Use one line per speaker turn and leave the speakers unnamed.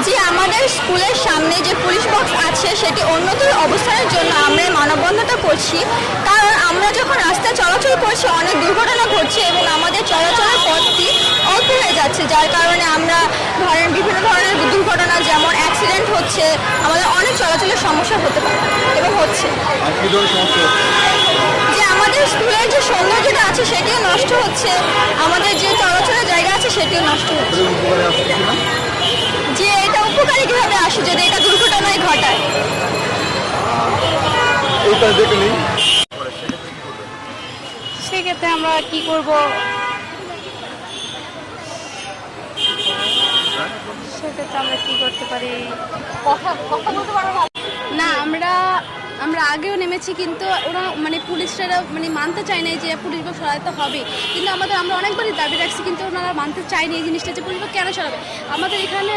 যে আমাদের স্কুলের সামনে যে পুলিশ বক্স আছে সেটি উন্নত অবস্থানের জন্য আমরা এই মানববন্ধনটা করছি। কারণ আমরা যখন রাস্তায় চলাচল করছি অনেক দুর্ঘটনা ঘটছে এবং আমাদের চলাচলের পথটি অল্প হয়ে যাচ্ছে, যার কারণে আমরা ধরেন বিভিন্ন ধরনের দুর্ঘটনা যেমন অ্যাক্সিডেন্ট হচ্ছে, আমাদের অনেক চলাচলের সমস্যা হতে পারে এবং হচ্ছে। যে আমাদের স্কুলের যে সৌন্দর্যটা আছে সেটিও নষ্ট হচ্ছে, আমাদের যে চলাচলের জায়গা আছে সেটিও নষ্ট হচ্ছে। যে এটা উপকারী কিভাবে আসে যদি এটা দুর্ঘটনায় ঘটায়?
সেক্ষেত্রে আমরা কি করব? সেক্ষেত্রে আমরা কি করতে পারি?
কথা বলতে পারবো
না, আমরা আগেও নেমেছি, কিন্তু ওরা পুলিশরা মানতে চায় না যে পুলিশ বক্স সরাতে হবে। কিন্তু আমরা অনেকবারই দাবি রাখছি, কিন্তু ওনারা মানতে চায়নি এই জিনিসটা যে পুলিশ বক্স কেন সরাবে। আমাদের এখানে